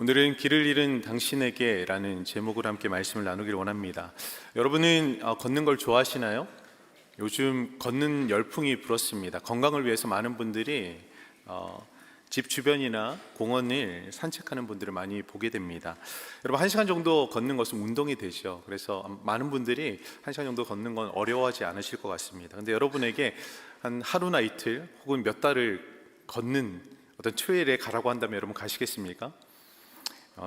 오늘은 길을 잃은 당신에게 라는 제목으로 함께 말씀을 나누기를 원합니다. 여러분은 걷는 걸 좋아하시나요? 요즘 걷는 열풍이 불었습니다. 건강을 위해서 많은 분들이 집 주변이나 공원을 산책하는 분들을 많이 보게 됩니다. 여러분, 1시간 정도 걷는 것은 운동이 되죠. 그래서 많은 분들이 1시간 정도 걷는 건 어려워하지 않으실 것 같습니다. 근데 여러분에게 한 하루나 이틀 혹은 몇 달을 걷는 어떤 트레일에 가라고 한다면 여러분 가시겠습니까?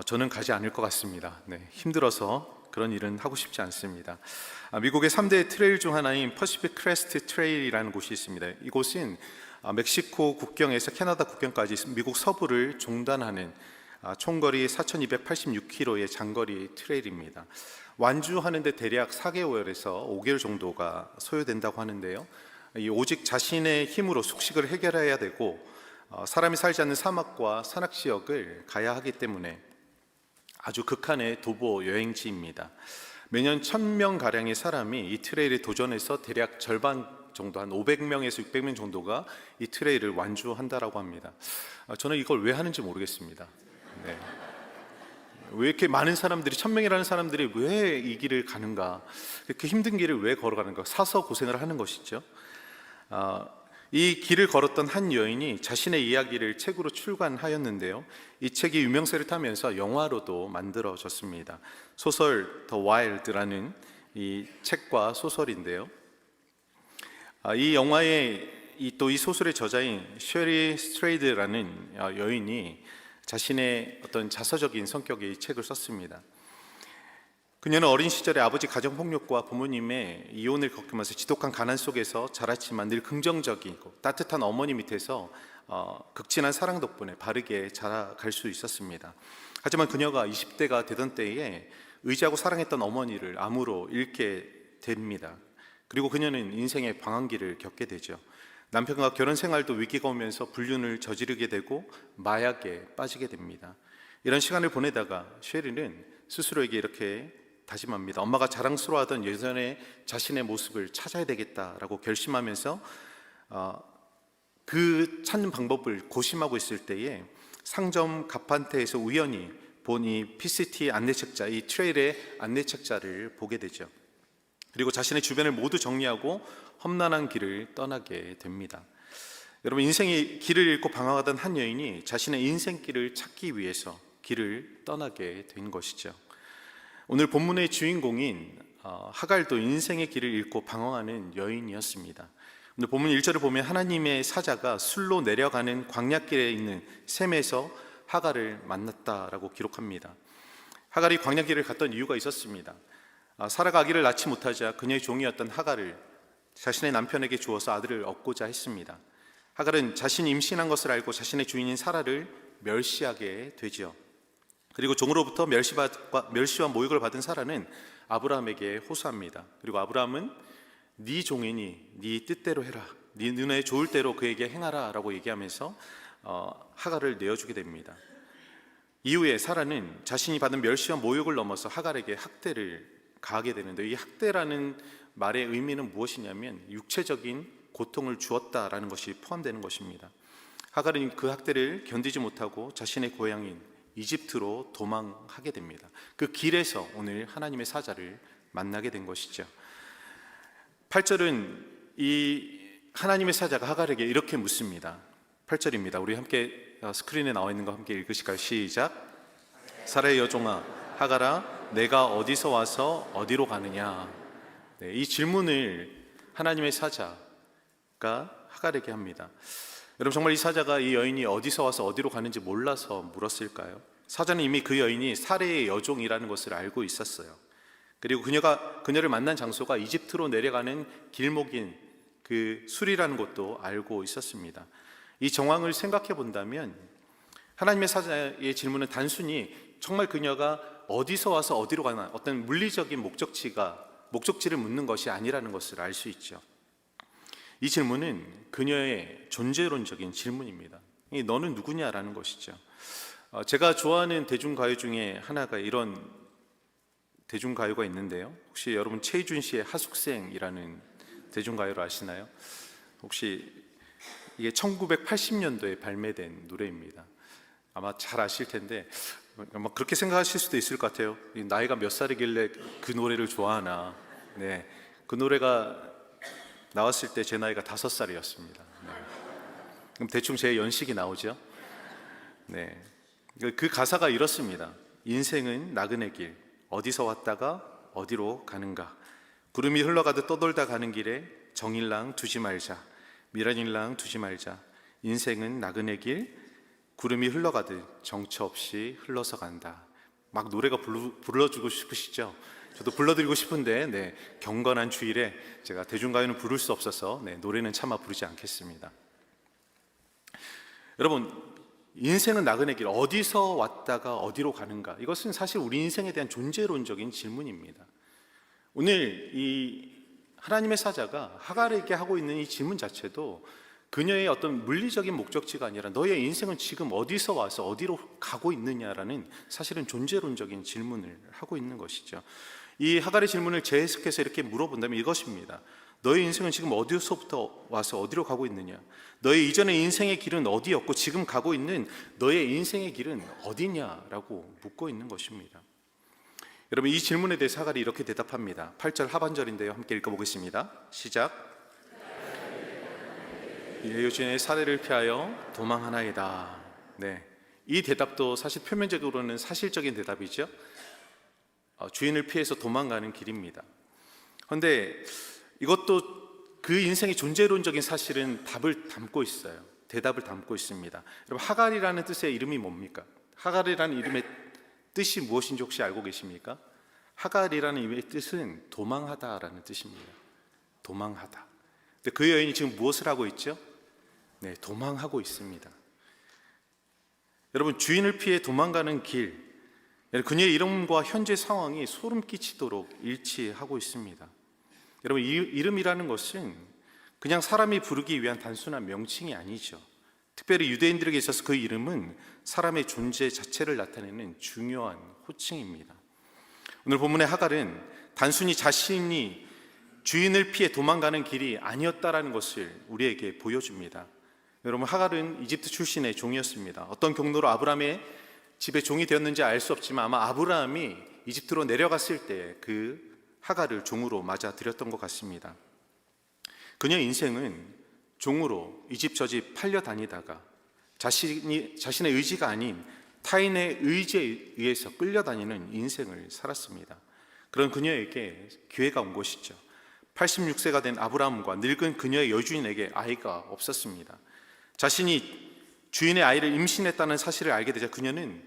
저는 가지 않을 것 같습니다. 힘들어서 그런 일은 하고 싶지 않습니다. 미국의 3대 트레일 중 하나인 퍼시픽 크레스트 트레일이라는 곳이 있습니다. 이곳은 멕시코 국경에서 캐나다 국경까지 미국 서부를 종단하는 총거리 4,286km의 장거리 트레일입니다. 완주하는데 대략 4개월에서 5개월 정도가 소요된다고 하는데요. 오직 자신의 힘으로 숙식을 해결해야 되고 사람이 살지 않는 사막과 산악지역을 가야 하기 때문에 아주 극한의 도보 여행지입니다. 매년 1,000명가량의 사람이 이 트레일에 도전해서 대략 절반 정도, 한 500명에서 600명 정도가 이 트레일을 완주한다라고 합니다. 저는 이걸 왜 하는지 모르겠습니다. 왜 이렇게 많은 사람들이, 1,000명이라는 사람들이 왜 이 길을 가는가, 이렇게 힘든 길을 왜 걸어가는가, 사서 고생을 하는 것이죠. 이 길을 걸었던 한 여인이 자신의 이야기를 책으로 출간하였는데요, 이 책이 유명세를 타면서 영화로도 만들어졌습니다. 소설 더 와일드라는 이 책과 소설인데요, 이 영화의 이 소설의 저자인 쉐리 스트레이드라는 여인이 자신의 어떤 자서적인 성격의 이 책을 썼습니다. 그녀는 어린 시절에 아버지 가정폭력과 부모님의 이혼을 겪으면서 지독한 가난 속에서 자랐지만 늘 긍정적이고 따뜻한 어머니 밑에서 극진한 사랑 덕분에 바르게 자라갈 수 있었습니다. 하지만 그녀가 20대가 되던 때에 의지하고 사랑했던 어머니를 암으로 잃게 됩니다. 그리고 그녀는 인생의 방황기를 겪게 되죠. 남편과 결혼 생활도 위기가 오면서 불륜을 저지르게 되고 마약에 빠지게 됩니다. 이런 시간을 보내다가 쉐리는 스스로에게 이렇게 다짐합니다. 엄마가 자랑스러워하던 예전의 자신의 모습을 찾아야 되겠다라고 결심하면서 그 찾는 방법을 고심하고 있을 때에 상점 가판테에서 우연히 본 이 PCT 안내책자, 이 트레일의 안내책자를 보게 되죠. 그리고 자신의 주변을 모두 정리하고 험난한 길을 떠나게 됩니다. 여러분, 인생의 길을 잃고 방황하던 한 여인이 자신의 인생길을 찾기 위해서 길을 떠나게 된 것이죠. 오늘 본문의 주인공인 하갈도 인생의 길을 잃고 방황하는 여인이었습니다. 오늘 본문 1절을 보면 하나님의 사자가 술로 내려가는 광야길에 있는 셈에서 하갈을 만났다라고 기록합니다. 하갈이 광야길을 갔던 이유가 있었습니다. 사라가 아기를 낳지 못하자 그녀의 종이었던 하갈을 자신의 남편에게 주어서 아들을 얻고자 했습니다. 하갈은 자신이 임신한 것을 알고 자신의 주인인 사라를 멸시하게 되죠. 그리고 종으로부터 멸시와 모욕을 받은 사라는 아브라함에게 호소합니다. 그리고 아브라함은 네 종이니 네 뜻대로 해라, 네 눈에 좋을 대로 그에게 행하라 라고 얘기하면서 하갈을 내어주게 됩니다. 이후에 사라는 자신이 받은 멸시와 모욕을 넘어서 하갈에게 학대를 가하게 되는데, 이 학대라는 말의 의미는 무엇이냐면 육체적인 고통을 주었다라는 것이 포함되는 것입니다. 하갈은 그 학대를 견디지 못하고 자신의 고향인 이집트로 도망하게 됩니다. 그 길에서 오늘 하나님의 사자를 만나게 된 것이죠. 8절은 이 하나님의 사자가 하갈에게 이렇게 묻습니다. 8절입니다. 우리 함께 스크린에 나와 있는 거 함께 읽으실까요? 시작. 사라의 여종아 하갈아, 내가 어디서 와서 어디로 가느냐. 이 질문을 하나님의 사자가 하갈에게 합니다. 여러분, 정말 이 사자가 이 여인이 어디서 와서 어디로 가는지 몰라서 물었을까요? 사자는 이미 그 여인이 사라의 여종이라는 것을 알고 있었어요. 그리고 그녀를 만난 장소가 이집트로 내려가는 길목인 그 술이라는 것도 알고 있었습니다. 이 정황을 생각해 본다면 하나님의 사자의 질문은 단순히 정말 그녀가 어디서 와서 어디로 가나, 어떤 물리적인 목적지를 묻는 것이 아니라는 것을 알 수 있죠. 이 질문은 그녀의 존재론적인 질문입니다. 너는 누구냐라는 것이죠. 제가 좋아하는 대중가요 중에 하나가 이런 대중가요가 있는데요, 혹시 여러분 최희준 씨의 하숙생이라는 대중가요를 아시나요? 혹시 이게 1980년도에 발매된 노래입니다. 아마 잘 아실 텐데 그렇게 생각하실 수도 있을 것 같아요. 나이가 몇 살이길래 그 노래를 좋아하나. 네, 그 노래가 나왔을 때 제 나이가 5살이었습니다. 네. 그럼 대충 제 연식이 나오죠. 네, 그 가사가 이렇습니다. 인생은 나그네 길, 어디서 왔다가 어디로 가는가. 구름이 흘러가듯 떠돌다 가는 길에 정일랑 두지 말자, 미란일랑 두지 말자. 인생은 나그네 길, 구름이 흘러가듯 정처 없이 흘러서 간다. 막 노래가 불러주고 싶으시죠? 저도 불러드리고 싶은데 네, 경건한 주일에 제가 대중가요는 부를 수 없어서 네, 노래는 차마 부르지 않겠습니다. 여러분, 인생은 나그네 길, 어디서 왔다가 어디로 가는가? 이것은 사실 우리 인생에 대한 존재론적인 질문입니다. 오늘 이 하나님의 사자가 하갈에게 하고 있는 이 질문 자체도 그녀의 어떤 물리적인 목적지가 아니라 너의 인생은 지금 어디서 와서 어디로 가고 있느냐라는 사실은 존재론적인 질문을 하고 있는 것이죠. 이 하갈의 질문을 재해석해서 이렇게 물어본다면 이것입니다. 너의 인생은 지금 어디서부터 와서 어디로 가고 있느냐? 너의 이전의 인생의 길은 어디였고 지금 가고 있는 너의 인생의 길은 어디냐라고 묻고 있는 것입니다. 여러분, 이 질문에 대해서 하갈이 이렇게 대답합니다. 8절 하반절인데요, 함께 읽어보겠습니다. 시작. 여주인의 사례를 피하여 도망하나이다. 네, 이 대답도 사실 표면적으로는 사실적인 대답이죠. 주인을 피해서 도망가는 길입니다. 그런데 이것도 그 인생의 존재론적인 사실은 답을 담고 있어요. 대답을 담고 있습니다. 여러분, 하갈이라는 뜻의 이름이 뭡니까? 하갈이라는 이름의 뜻이 무엇인지 혹시 알고 계십니까? 하갈이라는 이름의 뜻은 도망하다라는 뜻입니다. 도망하다. 근데 그 여인이 지금 무엇을 하고 있죠? 네, 도망하고 있습니다. 여러분, 주인을 피해 도망가는 길, 그녀의 이름과 현재 상황이 소름 끼치도록 일치하고 있습니다. 여러분, 이 이름이라는 것은 그냥 사람이 부르기 위한 단순한 명칭이 아니죠. 특별히 유대인들에게 있어서 그 이름은 사람의 존재 자체를 나타내는 중요한 호칭입니다. 오늘 본문의 하갈은 단순히 자신이 주인을 피해 도망가는 길이 아니었다라는 것을 우리에게 보여줍니다. 여러분, 하갈은 이집트 출신의 종이었습니다. 어떤 경로로 아브라함의 집에 종이 되었는지 알 수 없지만 아마 아브라함이 이집트로 내려갔을 때 그 하갈을 종으로 맞아들였던 것 같습니다. 그녀의 인생은 종으로 이 집 저 집 팔려 다니다가 자신의 의지가 아닌 타인의 의지에 의해서 끌려다니는 인생을 살았습니다. 그런 그녀에게 기회가 온 것이죠. 86세가 된 아브라함과 늙은 그녀의 여주인에게 아이가 없었습니다. 자신이 주인의 아이를 임신했다는 사실을 알게 되자 그녀는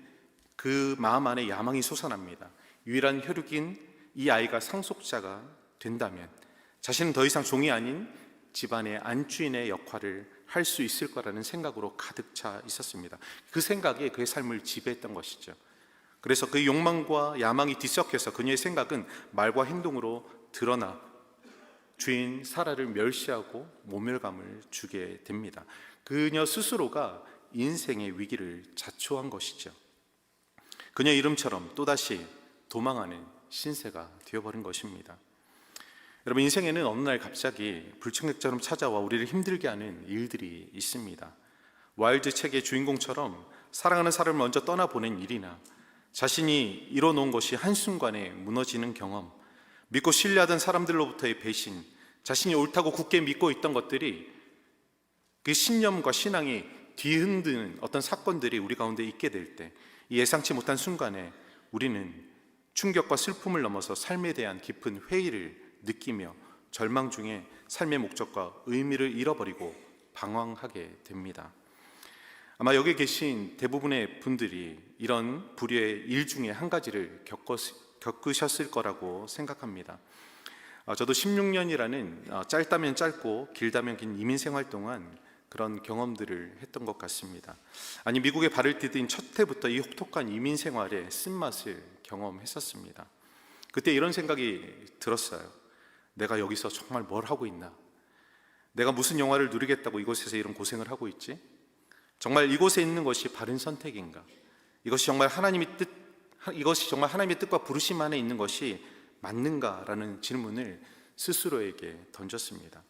그 마음 안에 야망이 솟아납니다. 유일한 혈육인 이 아이가 상속자가 된다면 자신은 더 이상 종이 아닌 집안의 안주인의 역할을 할 수 있을 거라는 생각으로 가득 차 있었습니다. 그 생각이 그의 삶을 지배했던 것이죠. 그래서 그 욕망과 야망이 뒤섞여서 그녀의 생각은 말과 행동으로 드러나 주인 사라를 멸시하고 모멸감을 주게 됩니다. 그녀 스스로가 인생의 위기를 자초한 것이죠. 그녀 이름처럼 또다시 도망하는 신세가 되어버린 것입니다. 여러분, 인생에는 어느 날 갑자기 불청객처럼 찾아와 우리를 힘들게 하는 일들이 있습니다. 와일드 책의 주인공처럼 사랑하는 사람을 먼저 떠나보낸 일이나 자신이 이뤄놓은 것이 한순간에 무너지는 경험, 믿고 신뢰하던 사람들로부터의 배신, 자신이 옳다고 굳게 믿고 있던 것들이 그 신념과 신앙이 뒤흔드는 어떤 사건들이 우리 가운데 있게 될 때, 이 예상치 못한 순간에 우리는 충격과 슬픔을 넘어서 삶에 대한 깊은 회의를 느끼며 절망 중에 삶의 목적과 의미를 잃어버리고 방황하게 됩니다. 아마 여기 계신 대부분의 분들이 이런 불의의 일 중에 한 가지를 겪으셨을 거라고 생각합니다. 저도 16년이라는 짧다면 짧고 길다면 긴 이민생활 동안 그런 경험들을 했던 것 같습니다. 아니, 미국에 발을 디딘 첫 해부터 이 혹독한 이민생활의 쓴맛을 경험했었습니다. 그때 이런 생각이 들었어요. 내가 여기서 정말 뭘 하고 있나? 내가 무슨 영화를 누리겠다고 이곳에서 이런 고생을 하고 있지? 정말 이곳에 있는 것이 바른 선택인가? 이것이 정말 하나님의 뜻과 부르심 안에 있는 것이 맞는가라는 질문을 스스로에게 던졌습니다.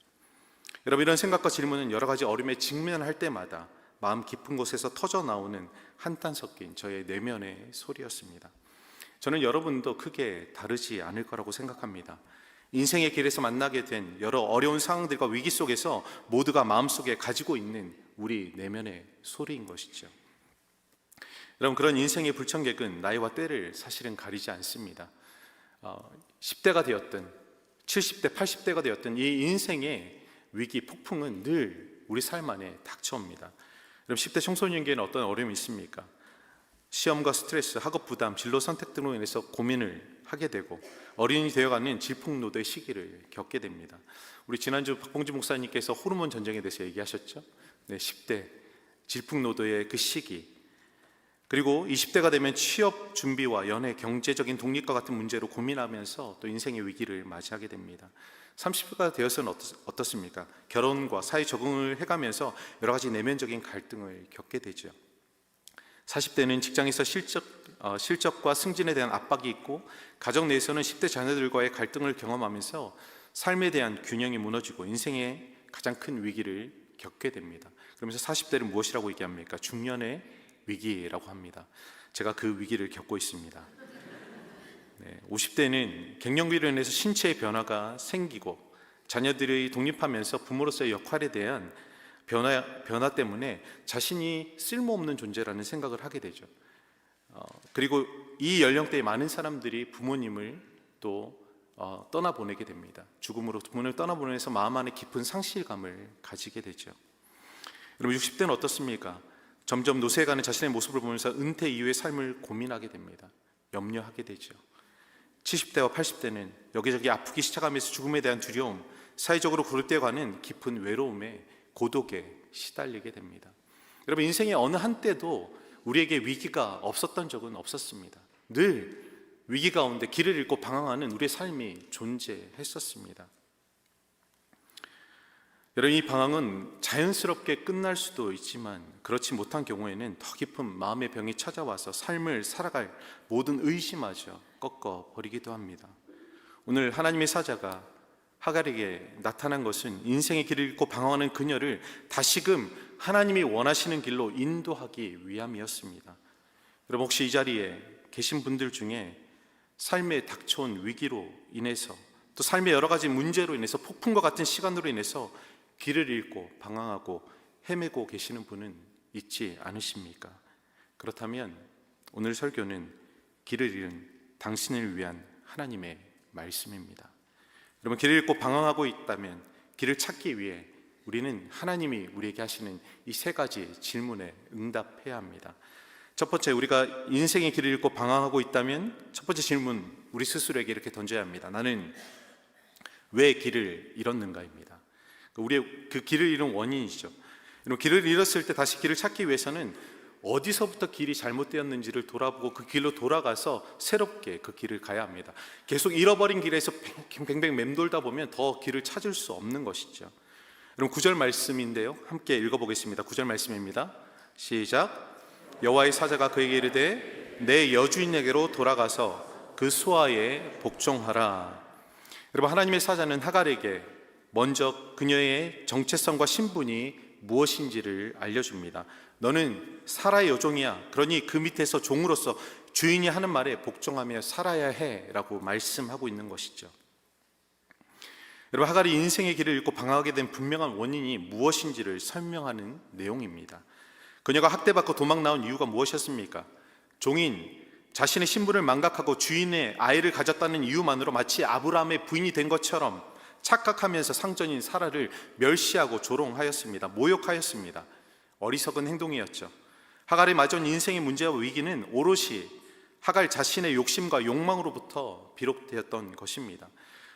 여러분, 이런 생각과 질문은 여러 가지 어려움에 직면할 때마다 마음 깊은 곳에서 터져 나오는 한탄 섞인 저의 내면의 소리였습니다. 저는 여러분도 크게 다르지 않을 거라고 생각합니다. 인생의 길에서 만나게 된 여러 어려운 상황들과 위기 속에서 모두가 마음속에 가지고 있는 우리 내면의 소리인 것이죠. 여러분, 그런 인생의 불청객은 나이와 때를 사실은 가리지 않습니다. 10대가 되었든 70대, 80대가 되었든 이 인생의 위기, 폭풍은 늘 우리 삶 안에 닥쳐옵니다. 여러분, 10대 청소년기에는 어떤 어려움이 있습니까? 시험과 스트레스, 학업 부담, 진로 선택 등으로 인해서 고민을 하게 되고 어린이 되어가는 질풍노도의 시기를 겪게 됩니다. 우리 지난주 박봉주 목사님께서 호르몬 전쟁에 대해서 얘기하셨죠? 네, 10대 질풍노도의 그 시기, 그리고 20대가 되면 취업 준비와 연애, 경제적인 독립과 같은 문제로 고민하면서 또 인생의 위기를 맞이하게 됩니다. 30대가 되어서는 어떻습니까? 결혼과 사회 적응을 해가면서 여러 가지 내면적인 갈등을 겪게 되죠. 40대는 직장에서 실적과 승진에 대한 압박이 있고 가정 내에서는 10대 자녀들과의 갈등을 경험하면서 삶에 대한 균형이 무너지고 인생의 가장 큰 위기를 겪게 됩니다. 그러면서 40대를 무엇이라고 얘기합니까? 중년의 위기라고 합니다. 제가 그 위기를 겪고 있습니다. 50대는 갱년기로 인해서 신체의 변화가 생기고 자녀들이 독립하면서 부모로서의 역할에 대한 변화 때문에 자신이 쓸모없는 존재라는 생각을 하게 되죠. 그리고 이 연령대의 많은 사람들이 부모님을 또 떠나보내게 됩니다. 죽음으로 부모님을 떠나보내면서 마음 안에 깊은 상실감을 가지게 되죠. 여러분, 60대는 어떻습니까? 점점 노쇠해가는 자신의 모습을 보면서 은퇴 이후의 삶을 고민하게 됩니다. 염려하게 되죠. 70대와 80대는 여기저기 아프기 시작하면서 죽음에 대한 두려움, 사회적으로 고립되어가는 깊은 외로움에 고독에 시달리게 됩니다. 여러분, 인생의 어느 한때도 우리에게 위기가 없었던 적은 없었습니다. 늘 위기 가운데 길을 잃고 방황하는 우리의 삶이 존재했었습니다. 여러분, 이 방황은 자연스럽게 끝날 수도 있지만 그렇지 못한 경우에는 더 깊은 마음의 병이 찾아와서 삶을 살아갈 모든 의지마저 꺾어버리기도 합니다. 오늘 하나님의 사자가 하갈에게 나타난 것은 인생의 길을 잃고 방황하는 그녀를 다시금 하나님이 원하시는 길로 인도하기 위함이었습니다. 여러분, 혹시 이 자리에 계신 분들 중에 삶에 닥쳐온 위기로 인해서 또 삶의 여러 가지 문제로 인해서 폭풍과 같은 시간으로 인해서 길을 잃고 방황하고 헤매고 계시는 분은 있지 않으십니까? 그렇다면 오늘 설교는 길을 잃은 당신을 위한 하나님의 말씀입니다. 여러분, 길을 잃고 방황하고 있다면 길을 찾기 위해 우리는 하나님이 우리에게 하시는 이 세 가지 질문에 응답해야 합니다. 첫 번째, 우리가 인생의 길을 잃고 방황하고 있다면 첫 번째 질문, 우리 스스로에게 이렇게 던져야 합니다. 나는 왜 길을 잃었는가입니다. 우리의 그 길을 잃은 원인이죠. 길을 잃었을 때 다시 길을 찾기 위해서는 어디서부터 길이 잘못되었는지를 돌아보고 그 길로 돌아가서 새롭게 그 길을 가야 합니다. 계속 잃어버린 길에서 뱅뱅 맴돌다 보면 더 길을 찾을 수 없는 것이죠. 여러분, 9절 말씀인데요, 함께 읽어보겠습니다. 9절 말씀입니다. 시작. 여호와의 사자가 그에게 이르되 내 여주인에게로 돌아가서 그 수하에 복종하라. 여러분, 하나님의 사자는 하갈에게 먼저 그녀의 정체성과 신분이 무엇인지를 알려줍니다. 너는 사라의 여종이야. 그러니 그 밑에서 종으로서 주인이 하는 말에 복종하며 살아야 해 라고 말씀하고 있는 것이죠. 여러분, 하갈이 인생의 길을 잃고 방황하게 된 분명한 원인이 무엇인지를 설명하는 내용입니다. 그녀가 학대받고 도망 나온 이유가 무엇이었습니까? 종인, 자신의 신분을 망각하고 주인의 아이를 가졌다는 이유만으로 마치 아브라함의 부인이 된 것처럼 착각하면서 상전인 사라를 멸시하고 조롱하였습니다. 모욕하였습니다. 어리석은 행동이었죠. 하갈이 맞은 인생의 문제와 위기는 오롯이 하갈 자신의 욕심과 욕망으로부터 비롯되었던 것입니다.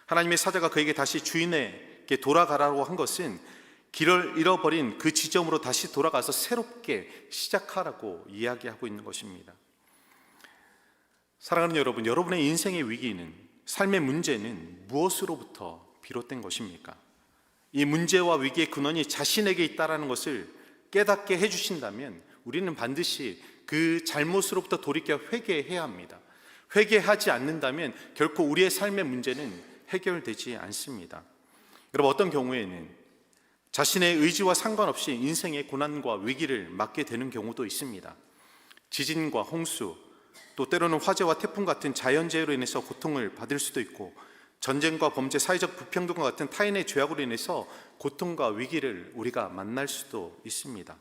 하나님의 사자가 그에게 다시 주인에게 돌아가라고 한 것은 길을 잃어버린 그 지점으로 다시 돌아가서 새롭게 시작하라고 이야기하고 있는 것입니다. 사랑하는 여러분, 여러분의 인생의 위기는, 삶의 문제는 무엇으로부터 비롯된 것입니까? 이 문제와 위기의 근원이 자신에게 있다는 것을 깨닫게 해주신다면 우리는 반드시 그 잘못으로부터 돌이켜 회개해야 합니다. 회개하지 않는다면 결코 우리의 삶의 문제는 해결되지 않습니다. 여러분, 어떤 경우에는 자신의 의지와 상관없이 인생의 고난과 위기를 맞게 되는 경우도 있습니다. 지진과 홍수, 또 때로는 화재와 태풍 같은 자연재해로 인해서 고통을 받을 수도 있고, 전쟁과 범죄, 사회적 불평등과 같은 타인의 죄악으로 인해서 고통과 위기를 우리가 만날 수도 있습니다.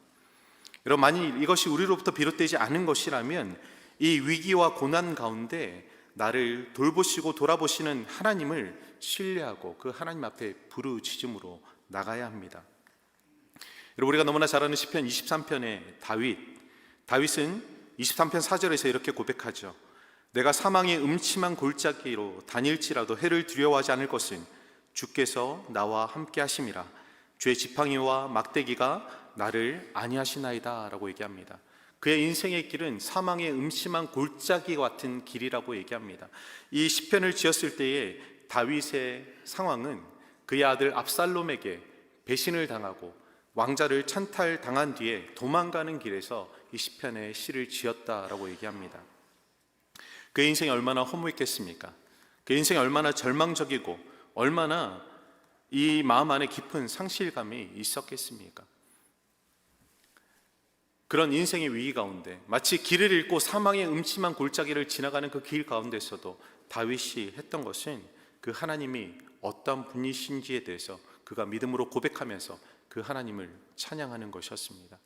여러분, 만일 이것이 우리로부터 비롯되지 않은 것이라면 이 위기와 고난 가운데 나를 돌보시고 돌아보시는 하나님을 신뢰하고 그 하나님 앞에 부르짖음으로 나가야 합니다. 여러분, 우리가 너무나 잘 아는 시편 23편의 다윗은 23편 4절에서 이렇게 고백하죠. 내가 사망의 음침한 골짜기로 다닐지라도 해를 두려워하지 않을 것은 주께서 나와 함께 하심이라. 주의 지팡이와 막대기가 나를 안위하시나이다 라고 얘기합니다. 그의 인생의 길은 사망의 음침한 골짜기 같은 길이라고 얘기합니다. 이 시편을 지었을 때에 다윗의 상황은 그의 아들 압살롬에게 배신을 당하고 왕자를 찬탈당한 뒤에 도망가는 길에서 이 시편의 시를 지었다라고 얘기합니다. 그의 인생이 얼마나 허무했겠습니까? 그의 인생이 얼마나 절망적이고 얼마나 이 마음 안에 깊은 상실감이 있었겠습니까? 그런 인생의 위기 가운데 마치 길을 잃고 사망의 음침한 골짜기를 지나가는 그 길 가운데서도 다윗이 했던 것은 그 하나님이 어떤 분이신지에 대해서 그가 믿음으로 고백하면서 그 하나님을 찬양하는 것이었습니다.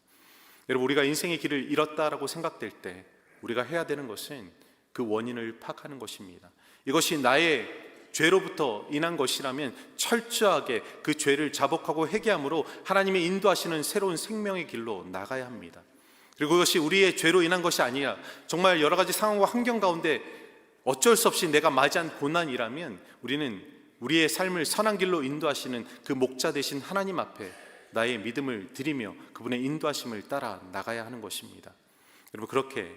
여러분, 우리가 인생의 길을 잃었다라고 생각될 때 우리가 해야 되는 것은 그 원인을 파악하는 것입니다. 이것이 나의 죄로부터 인한 것이라면 철저하게 그 죄를 자복하고 회개함으로 하나님이 인도하시는 새로운 생명의 길로 나가야 합니다. 그리고 그것이 우리의 죄로 인한 것이 아니라 정말 여러 가지 상황과 환경 가운데 어쩔 수 없이 내가 맞이한 고난이라면 우리는 우리의 삶을 선한 길로 인도하시는 그 목자 되신 하나님 앞에 나의 믿음을 드리며 그분의 인도하심을 따라 나가야 하는 것입니다. 여러분, 그렇게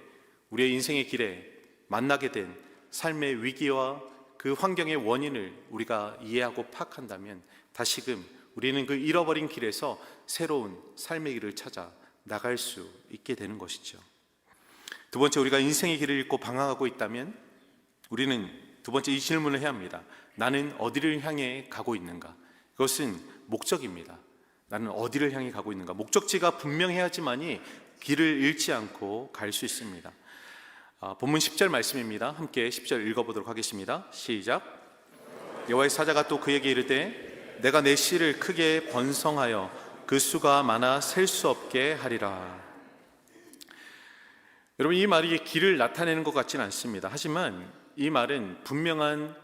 우리의 인생의 길에 만나게 된 삶의 위기와 그 환경의 원인을 우리가 이해하고 파악한다면 다시금 우리는 그 잃어버린 길에서 새로운 삶의 길을 찾아 나갈 수 있게 되는 것이죠. 두 번째, 우리가 인생의 길을 잃고 방황하고 있다면 우리는 두 번째 이 질문을 해야 합니다. 나는 어디를 향해 가고 있는가? 그것은 목적입니다. 나는 어디를 향해 가고 있는가? 목적지가 분명해야지만이 길을 잃지 않고 갈 수 있습니다. 본문 10절 말씀입니다. 함께 10절 읽어보도록 하겠습니다. 시작. 여호와의 사자가 또 그에게 이르되 내가 내 씨를 크게 번성하여 그 수가 많아 셀 수 없게 하리라. 여러분, 이 말이 길을 나타내는 것 같지는 않습니다. 하지만 이 말은 분명한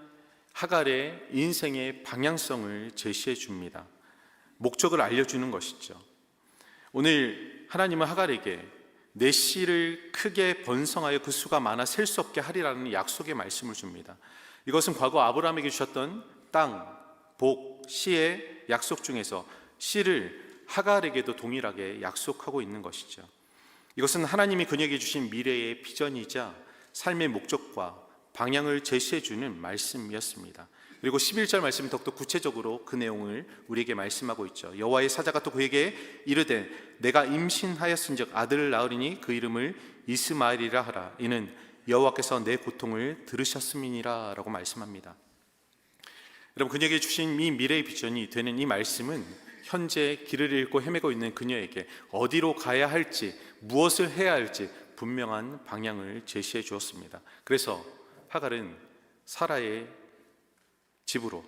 하갈의 인생의 방향성을 제시해 줍니다. 목적을 알려주는 것이죠. 오늘 하나님은 하갈에게 내 씨를 크게 번성하여 그 수가 많아 셀 수 없게 하리라는 약속의 말씀을 줍니다. 이것은 과거 아브라함에게 주셨던 땅, 복, 씨의 약속 중에서 씨를 하갈에게도 동일하게 약속하고 있는 것이죠. 이것은 하나님이 그녀에게 주신 미래의 비전이자 삶의 목적과 방향을 제시해 주는 말씀이었습니다. 그리고 11절 말씀은 더욱더 구체적으로 그 내용을 우리에게 말씀하고 있죠. 여호와의 사자가 또 그에게 이르되 내가 임신하였은즉 아들을 낳으리니 그 이름을 이스마엘이라 하라. 이는 여호와께서 내 고통을 들으셨음이니라 라고 말씀합니다. 여러분, 그녀에게 주신 이 미래의 비전이 되는 이 말씀은 현재 길을 잃고 헤매고 있는 그녀에게 어디로 가야 할지, 무엇을 해야 할지 분명한 방향을 제시해 주었습니다. 그래서 하갈은 사라의 집으로,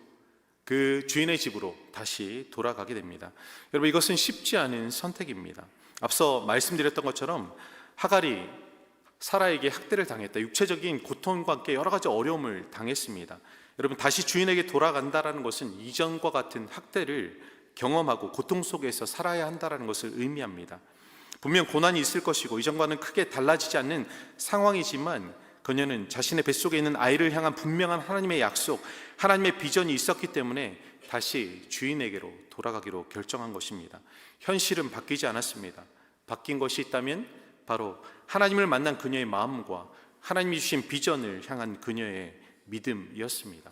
그 주인의 집으로 다시 돌아가게 됩니다. 여러분, 이것은 쉽지 않은 선택입니다. 앞서 말씀드렸던 것처럼 하갈이 사라에게 학대를 당했다. 육체적인 고통과 함께 여러 가지 어려움을 당했습니다. 여러분, 다시 주인에게 돌아간다는 것은 이전과 같은 학대를 경험하고 고통 속에서 살아야 한다는 것을 의미합니다. 분명 고난이 있을 것이고 이전과는 크게 달라지지 않는 상황이지만 그녀는 자신의 뱃속에 있는 아이를 향한 분명한 하나님의 약속, 하나님의 비전이 있었기 때문에 다시 주인에게로 돌아가기로 결정한 것입니다. 현실은 바뀌지 않았습니다. 바뀐 것이 있다면 바로 하나님을 만난 그녀의 마음과 하나님이 주신 비전을 향한 그녀의 믿음이었습니다.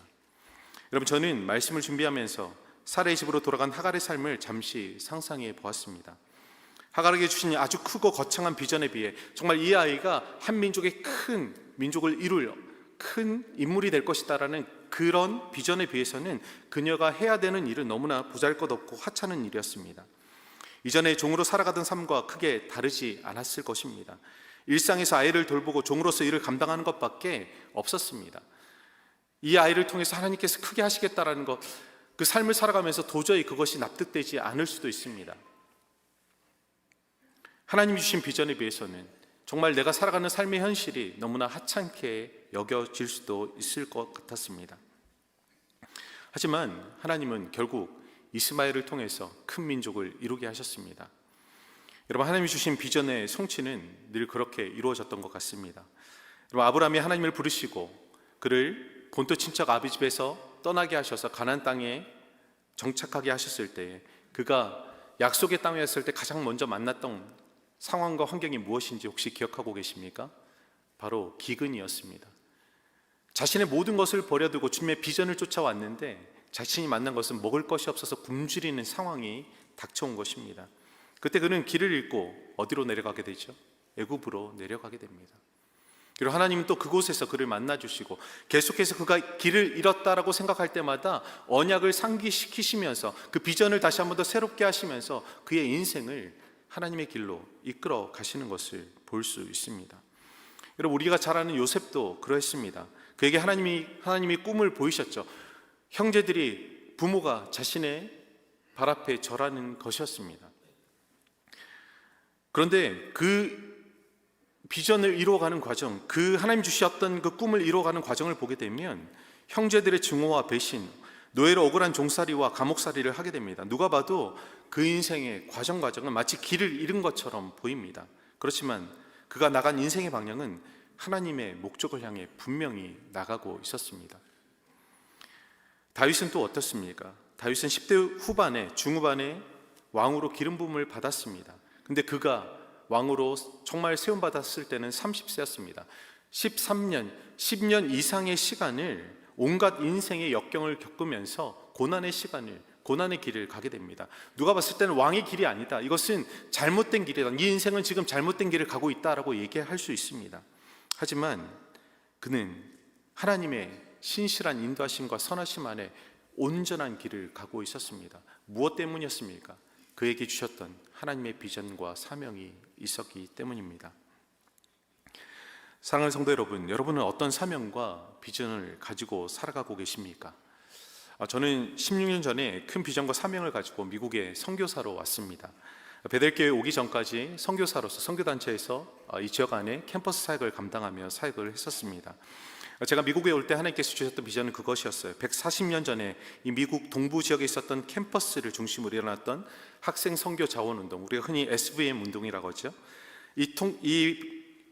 여러분, 저는 말씀을 준비하면서 사라의 집으로 돌아간 하갈의 삶을 잠시 상상해 보았습니다. 하갈에게 주신 아주 크고 거창한 비전에 비해 정말 이 아이가 한 민족의 큰 민족을 이룰 큰 인물이 될 것이다라는 그런 비전에 비해서는 그녀가 해야 되는 일은 너무나 보잘것없고 하찮은 일이었습니다. 이전에 종으로 살아가던 삶과 크게 다르지 않았을 것입니다. 일상에서 아이를 돌보고 종으로서 일을 감당하는 것밖에 없었습니다. 이 아이를 통해서 하나님께서 크게 하시겠다라는 것, 그 삶을 살아가면서 도저히 그것이 납득되지 않을 수도 있습니다. 하나님이 주신 비전에 비해서는 정말 내가 살아가는 삶의 현실이 너무나 하찮게 여겨질 수도 있을 것 같았습니다. 하지만 하나님은 결국 이스마엘을 통해서 큰 민족을 이루게 하셨습니다. 여러분, 하나님이 주신 비전의 성취는 늘 그렇게 이루어졌던 것 같습니다. 여러분, 아브라함이 하나님을 부르시고 그를 본토 친척 아비 집에서 떠나게 하셔서 가나안 땅에 정착하게 하셨을 때, 그가 약속의 땅에 왔을 때 가장 먼저 만났던 상황과 환경이 무엇인지 혹시 기억하고 계십니까? 바로 기근이었습니다. 자신의 모든 것을 버려두고 주님의 비전을 쫓아왔는데 자신이 만난 것은 먹을 것이 없어서 굶주리는 상황이 닥쳐온 것입니다. 그때 그는 길을 잃고 어디로 내려가게 되죠? 애굽으로 내려가게 됩니다. 그리고 하나님은 또 그곳에서 그를 만나주시고 계속해서 그가 길을 잃었다라고 생각할 때마다 언약을 상기시키시면서 그 비전을 다시 한 번 더 새롭게 하시면서 그의 인생을 하나님의 길로 이끌어 가시는 것을 볼 수 있습니다. 여러분, 우리가 잘 아는 요셉도 그러했습니다. 그에게 하나님이 꿈을 보이셨죠. 형제들이, 부모가 자신의 발 앞에 절하는 것이었습니다. 그런데 그 비전을 이루어가는 과정, 그 하나님 주셨던 그 꿈을 이루어가는 과정을 보게 되면 형제들의 증오와 배신, 노예로 억울한 종살이와 감옥살이를 하게 됩니다. 누가 봐도 그 인생의 과정은 마치 길을 잃은 것처럼 보입니다. 그렇지만 그가 나간 인생의 방향은 하나님의 목적을 향해 분명히 나가고 있었습니다. 다윗은 또 어떻습니까? 다윗은 10대 후반에, 중후반에 왕으로 기름 부음을 받았습니다. 근데 그가 왕으로 정말 세움받았을 때는 30세였습니다. 13년, 10년 이상의 시간을 온갖 인생의 역경을 겪으면서 고난의 길을 가게 됩니다. 누가 봤을 때는 왕의 길이 아니다, 이것은 잘못된 길이다, 네 인생은 지금 잘못된 길을 가고 있다라고 얘기할 수 있습니다. 하지만 그는 하나님의 신실한 인도하심과 선하심 안에 온전한 길을 가고 있었습니다. 무엇 때문이었습니까? 그에게 주셨던 하나님의 비전과 사명이 있었기 때문입니다. 사랑하는 성도 여러분, 여러분은 어떤 사명과 비전을 가지고 살아가고 계십니까? 저는 16년 전에 큰 비전과 사명을 가지고 미국에 선교사로 왔습니다. 베델교회 오기 전까지 선교사로서 선교단체에서 이 지역 안에 캠퍼스 사역을 감당하며 사역을 했었습니다. 제가 미국에 올 때 하나님께서 주셨던 비전은 그것이었어요. 140년 전에 이 미국 동부 지역에 있었던 캠퍼스를 중심으로 일어났던 학생 선교 자원운동, 우리가 흔히 SVM 운동이라고 하죠. 이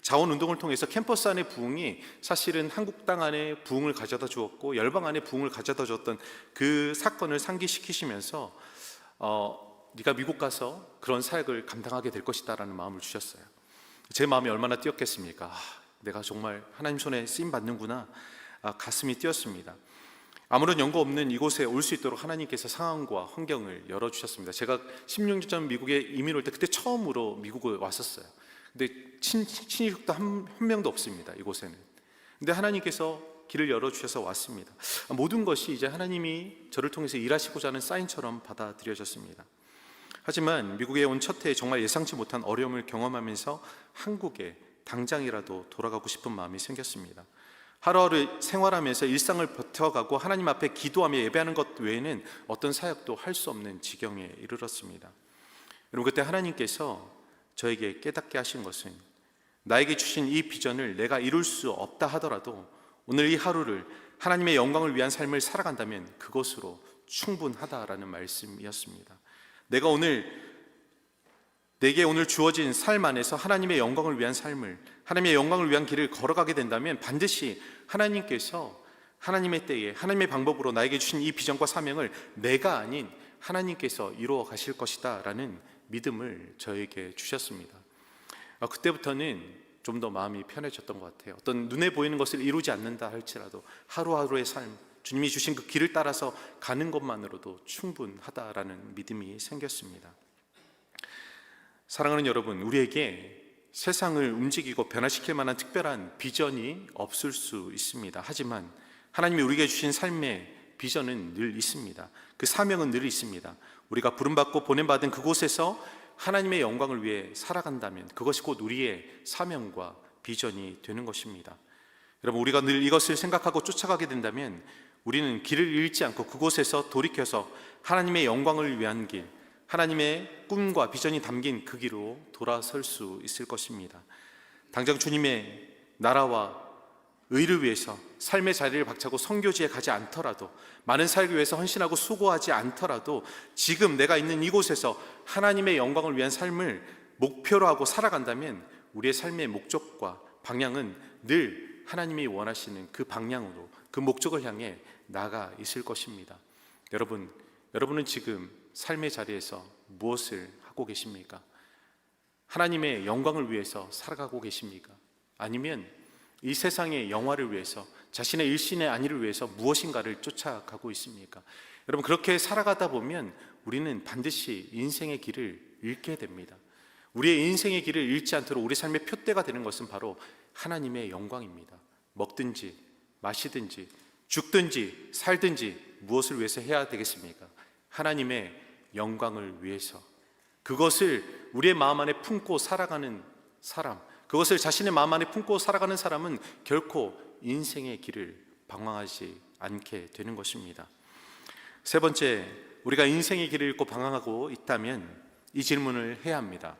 자원운동을 통해서 캠퍼스 안의 부흥이 사실은 한국 땅 안에 부흥을 가져다 주었고 열방 안에 부흥을 가져다 주었던 그 사건을 상기시키시면서 네가 미국 가서 그런 사역을 감당하게 될 것이다 라는 마음을 주셨어요. 제 마음이 얼마나 뛰었겠습니까? 내가 정말 하나님 손에 쓰임받는구나. 가슴이 뛰었습니다. 아무런 연고 없는 이곳에 올 수 있도록 하나님께서 상황과 환경을 열어주셨습니다. 제가 16년 전 미국에 이민 올 때 그때 처음으로 미국에 왔었어요. 근데 친인척도 한 명도 없습니다, 이곳에는. 근데 하나님께서 길을 열어주셔서 왔습니다. 모든 것이 이제 하나님이 저를 통해서 일하시고자 하는 사인처럼 받아들여졌습니다. 하지만 미국에 온 첫 해에 정말 예상치 못한 어려움을 경험하면서 한국에 당장이라도 돌아가고 싶은 마음이 생겼습니다. 하루하루 생활하면서 일상을 버텨가고 하나님 앞에 기도하며 예배하는 것 외에는 어떤 사역도 할 수 없는 지경에 이르렀습니다. 여러분, 그때 하나님께서 저에게 깨닫게 하신 것은 나에게 주신 이 비전을 내가 이룰 수 없다 하더라도 오늘 이 하루를 하나님의 영광을 위한 삶을 살아간다면 그것으로 충분하다라는 말씀이었습니다. 내게 오늘 주어진 삶 안에서 하나님의 영광을 위한 삶을, 하나님의 영광을 위한 길을 걸어가게 된다면 반드시 하나님께서 하나님의 때에 하나님의 방법으로 나에게 주신 이 비전과 사명을 내가 아닌 하나님께서 이루어 가실 것이다 라는 믿음을 저에게 주셨습니다. 그때부터는 좀 더 마음이 편해졌던 것 같아요. 어떤 눈에 보이는 것을 이루지 않는다 할지라도 하루하루의 삶, 주님이 주신 그 길을 따라서 가는 것만으로도 충분하다라는 믿음이 생겼습니다. 사랑하는 여러분, 우리에게 세상을 움직이고 변화시킬 만한 특별한 비전이 없을 수 있습니다. 하지만 하나님이 우리에게 주신 삶의 비전은 늘 있습니다. 그 사명은 늘 있습니다. 우리가 부름받고 보냄받은 그곳에서 하나님의 영광을 위해 살아간다면 그것이 곧 우리의 사명과 비전이 되는 것입니다. 여러분, 우리가 늘 이것을 생각하고 쫓아가게 된다면 우리는 길을 잃지 않고 그곳에서 돌이켜서 하나님의 영광을 위한 길, 하나님의 꿈과 비전이 담긴 그 길로 돌아설 수 있을 것입니다. 당장 주님의 나라와 의를 위해서 삶의 자리를 박차고 선교지에 가지 않더라도, 많은 살기 위해서 헌신하고 수고하지 않더라도 지금 내가 있는 이곳에서 하나님의 영광을 위한 삶을 목표로 하고 살아간다면 우리의 삶의 목적과 방향은 늘 하나님이 원하시는 그 방향으로, 그 목적을 향해 나아가 있을 것입니다. 여러분은 지금 삶의 자리에서 무엇을 하고 계십니까? 하나님의 영광을 위해서 살아가고 계십니까? 아니면 이 세상의 영화를 위해서, 자신의 일신의 안위를 위해서 무엇인가를 쫓아가고 있습니까? 여러분, 그렇게 살아가다 보면 우리는 반드시 인생의 길을 잃게 됩니다. 우리의 인생의 길을 잃지 않도록 우리 삶의 표대가 되는 것은 바로 하나님의 영광입니다. 먹든지 마시든지 죽든지 살든지 무엇을 위해서 해야 되겠습니까? 하나님의 영광을 위해서. 그것을 우리의 마음 안에 품고 살아가는 사람, 그것을 자신의 마음 안에 품고 살아가는 사람은 결코 인생의 길을 방황하지 않게 되는 것입니다. 세 번째, 우리가 인생의 길을 잃고 방황하고 있다면 이 질문을 해야 합니다.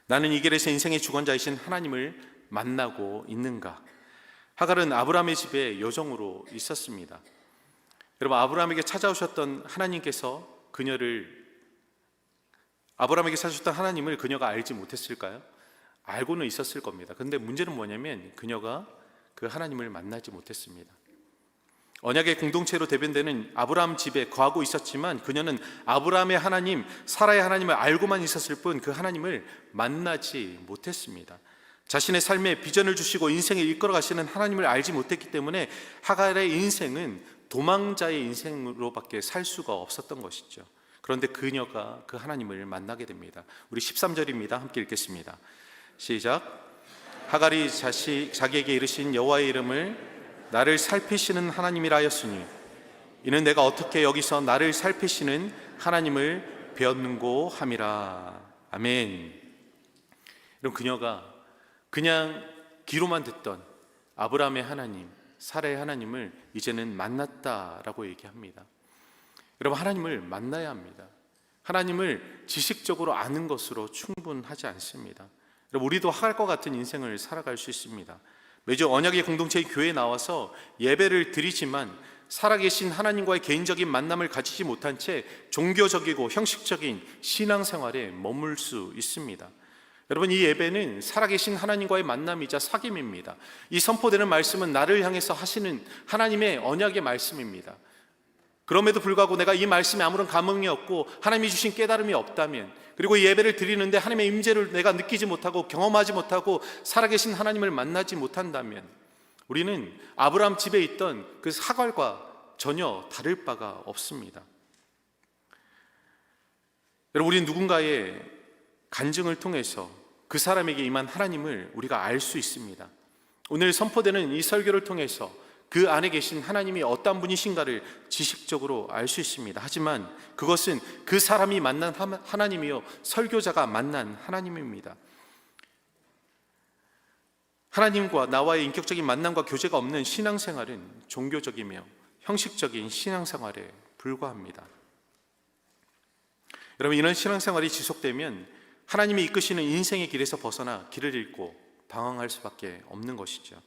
나는 이 길에서 인생의 주권자이신 하나님을 만나고 있는가? 하갈은 아브라함의 집에 여종으로 있었습니다. 여러분, 아브라함에게 찾아오셨던 하나님께서 아브라함에게 찾아오셨던 하나님을 그녀가 알지 못했을까요? 알고는 있었을 겁니다. 그런데 문제는 뭐냐면 그녀가 그 하나님을 만나지 못했습니다. 언약의 공동체로 대변되는 아브라함 집에 거하고 있었지만 그녀는 아브라함의 하나님, 사라의 하나님을 알고만 있었을 뿐 그 하나님을 만나지 못했습니다. 자신의 삶에 비전을 주시고 인생을 이끌어 가시는 하나님을 알지 못했기 때문에 하갈의 인생은 도망자의 인생으로밖에 살 수가 없었던 것이죠. 그런데 그녀가 그 하나님을 만나게 됩니다. 우리 13절입니다. 함께 읽겠습니다. 시작. 하갈이 자기에게 이르신 여호와의 이름을 나를 살피시는 하나님이라 하였으니 이는 내가 어떻게 여기서 나를 살피시는 하나님을 배웠는고 함이라. 아멘. 그럼 그녀가 그냥 귀로만 듣던 아브라함의 하나님, 사라의 하나님을 이제는 만났다라고 얘기합니다. 여러분, 하나님을 만나야 합니다. 하나님을 지식적으로 아는 것으로 충분하지 않습니다. 여러분, 우리도 하갈과 같은 인생을 살아갈 수 있습니다. 매주 언약의 공동체의 교회에 나와서 예배를 드리지만 살아계신 하나님과의 개인적인 만남을 가지지 못한 채 종교적이고 형식적인 신앙생활에 머물 수 있습니다. 여러분, 이 예배는 살아계신 하나님과의 만남이자 사귐입니다. 이 선포되는 말씀은 나를 향해서 하시는 하나님의 언약의 말씀입니다. 그럼에도 불구하고 내가 이 말씀에 아무런 감흥이 없고 하나님이 주신 깨달음이 없다면, 그리고 이 예배를 드리는데 하나님의 임재를 내가 느끼지 못하고 경험하지 못하고 살아계신 하나님을 만나지 못한다면 우리는 아브라함 집에 있던 그 하갈과 전혀 다를 바가 없습니다. 여러분, 우리는 누군가의 간증을 통해서 그 사람에게 임한 하나님을 우리가 알 수 있습니다. 오늘 선포되는 이 설교를 통해서 그 안에 계신 하나님이 어떤 분이신가를 지식적으로 알 수 있습니다. 하지만 그것은 그 사람이 만난 하나님이요, 설교자가 만난 하나님입니다. 하나님과 나와의 인격적인 만남과 교제가 없는 신앙생활은 종교적이며 형식적인 신앙생활에 불과합니다. 여러분, 이런 신앙생활이 지속되면 하나님이 이끄시는 인생의 길에서 벗어나 길을 잃고 방황할 수밖에 없는 것이죠.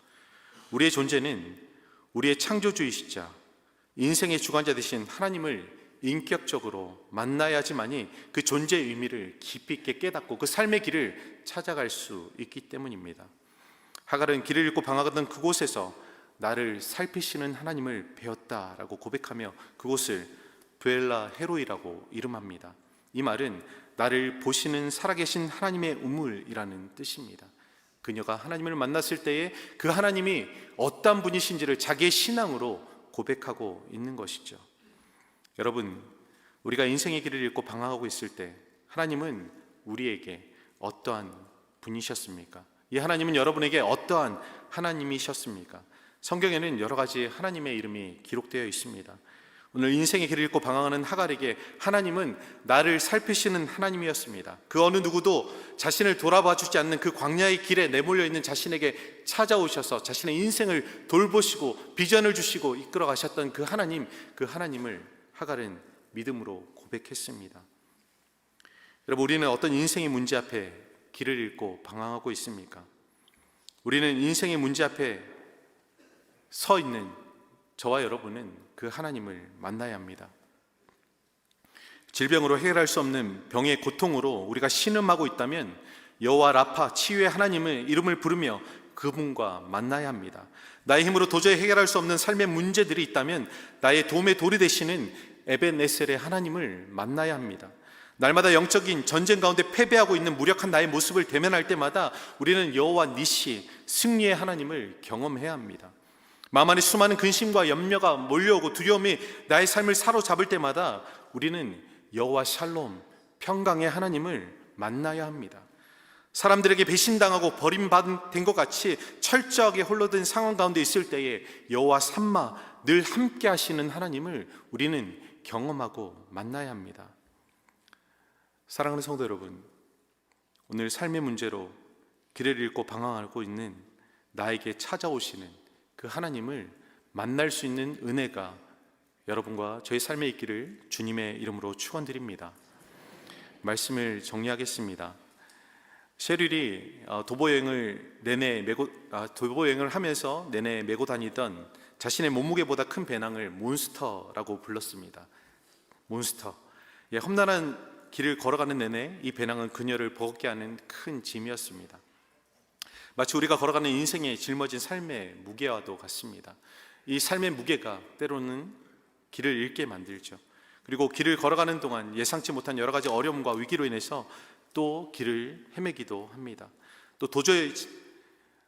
우리의 존재는 우리의 창조주이시자 인생의 주관자 되신 하나님을 인격적으로 만나야지만이 그 존재의 의미를 깊이 있게 깨닫고 그 삶의 길을 찾아갈 수 있기 때문입니다. 하갈은 길을 잃고 방황하던 그곳에서 나를 살피시는 하나님을 배웠다라고 고백하며 그곳을 브엘라 헤로이라고 이름합니다. 이 말은 나를 보시는 살아계신 하나님의 우물이라는 뜻입니다. 그녀가 하나님을 만났을 때에 그 하나님이 어떤 분이신지를 자기의 신앙으로 고백하고 있는 것이죠. 여러분, 우리가 인생의 길을 잃고 방황하고 있을 때 하나님은 우리에게 어떠한 분이셨습니까? 이 하나님은 여러분에게 어떠한 하나님이셨습니까? 성경에는 여러 가지 하나님의 이름이 기록되어 있습니다. 오늘 인생의 길을 잃고 방황하는 하갈에게 하나님은 나를 살피시는 하나님이었습니다. 그 어느 누구도 자신을 돌아봐 주지 않는 그 광야의 길에 내몰려 있는 자신에게 찾아오셔서 자신의 인생을 돌보시고 비전을 주시고 이끌어 가셨던 그 하나님을 하갈은 믿음으로 고백했습니다. 여러분, 우리는 어떤 인생의 문제 앞에 길을 잃고 방황하고 있습니까? 우리는 인생의 문제 앞에 서 있는 저와 여러분은 그 하나님을 만나야 합니다. 질병으로 해결할 수 없는 병의 고통으로 우리가 신음하고 있다면 여호와 라파 치유의 하나님의 이름을 부르며 그분과 만나야 합니다. 나의 힘으로 도저히 해결할 수 없는 삶의 문제들이 있다면 나의 도움의 돌이 되시는 에벤네셀의 하나님을 만나야 합니다. 날마다 영적인 전쟁 가운데 패배하고 있는 무력한 나의 모습을 대면할 때마다 우리는 여호와 니시 승리의 하나님을 경험해야 합니다. 마음 안에 수많은 근심과 염려가 몰려오고 두려움이 나의 삶을 사로잡을 때마다 우리는 여호와 샬롬 평강의 하나님을 만나야 합니다. 사람들에게 배신당하고 버림받은 것 같이 철저하게 홀로든 상황 가운데 있을 때에 여호와 삼마 늘 함께 하시는 하나님을 우리는 경험하고 만나야 합니다. 사랑하는 성도 여러분, 오늘 삶의 문제로 길을 잃고 방황하고 있는 나에게 찾아오시는 그 하나님을 만날 수 있는 은혜가 여러분과 저의 삶에 있기를 주님의 이름으로 축원드립니다. 말씀을 정리하겠습니다. 셰릴이 도보여행을 하면서 내내 메고 다니던 자신의 몸무게보다 큰 배낭을 몬스터라고 불렀습니다. 몬스터. 험난한 길을 걸어가는 내내 이 배낭은 그녀를 버겁게 하는 큰 짐이었습니다. 마치 우리가 걸어가는 인생에 짊어진 삶의 무게와도 같습니다. 이 삶의 무게가 때로는 길을 잃게 만들죠. 그리고 길을 걸어가는 동안 예상치 못한 여러 가지 어려움과 위기로 인해서 또 길을 헤매기도 합니다. 또 도저히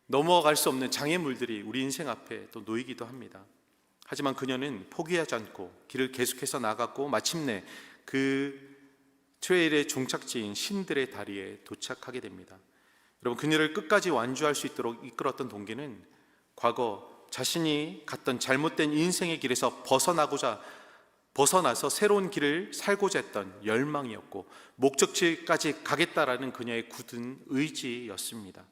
넘어갈 수 없는 장애물들이 우리 인생 앞에 또 놓이기도 합니다. 하지만 그녀는 포기하지 않고 길을 계속해서 나갔고 마침내 그 트레일의 종착지인 신들의 다리에 도착하게 됩니다. 여러분, 그녀를 끝까지 완주할 수 있도록 이끌었던 동기는 과거 자신이 갔던 잘못된 인생의 길에서 벗어나서 새로운 길을 살고자 했던 열망이었고 목적지까지 가겠다라는 그녀의 굳은 의지였습니다.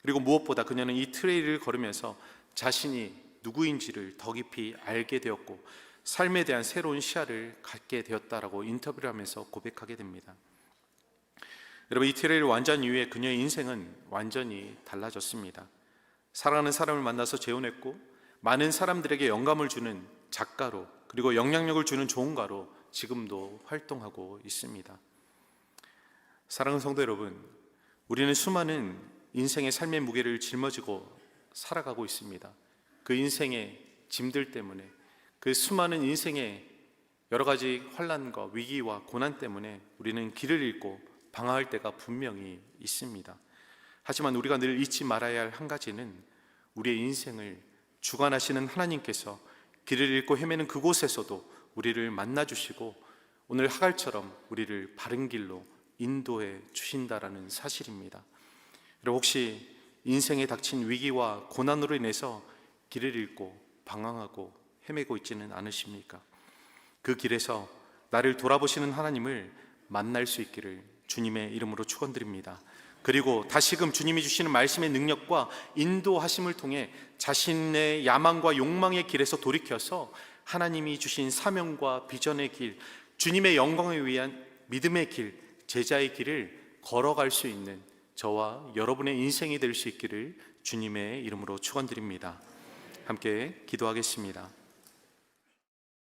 그리고 무엇보다 그녀는 이 트레일을 걸으면서 자신이 누구인지를 더 깊이 알게 되었고 삶에 대한 새로운 시야를 갖게 되었다라고 인터뷰를 하면서 고백하게 됩니다. 여러분, 이 트레일을 완주한 이후에 그녀의 인생은 완전히 달라졌습니다. 사랑하는 사람을 만나서 재혼했고 많은 사람들에게 영감을 주는 작가로, 그리고 영향력을 주는 조언가로 지금도 활동하고 있습니다. 사랑하는 성도 여러분, 우리는 수많은 인생의 삶의 무게를 짊어지고 살아가고 있습니다. 그 인생의 짐들 때문에, 그 수많은 인생의 여러 가지 환난과 위기와 고난 때문에 우리는 길을 잃고 방황할 때가 분명히 있습니다. 하지만 우리가 늘 잊지 말아야 할 한 가지는 우리의 인생을 주관하시는 하나님께서 길을 잃고 헤매는 그곳에서도 우리를 만나주시고 오늘 하갈처럼 우리를 바른 길로 인도해 주신다라는 사실입니다. 여러분, 혹시 인생에 닥친 위기와 고난으로 인해서 길을 잃고 방황하고 헤매고 있지는 않으십니까? 그 길에서 나를 돌아보시는 하나님을 만날 수 있기를 주님의 이름으로 축원드립니다. 그리고 다시금 주님이 주시는 말씀의 능력과 인도하심을 통해 자신의 야망과 욕망의 길에서 돌이켜서 하나님이 주신 사명과 비전의 길, 주님의 영광을 위한 믿음의 길, 제자의 길을 걸어갈 수 있는 저와 여러분의 인생이 될 수 있기를 주님의 이름으로 축원드립니다. 함께 기도하겠습니다.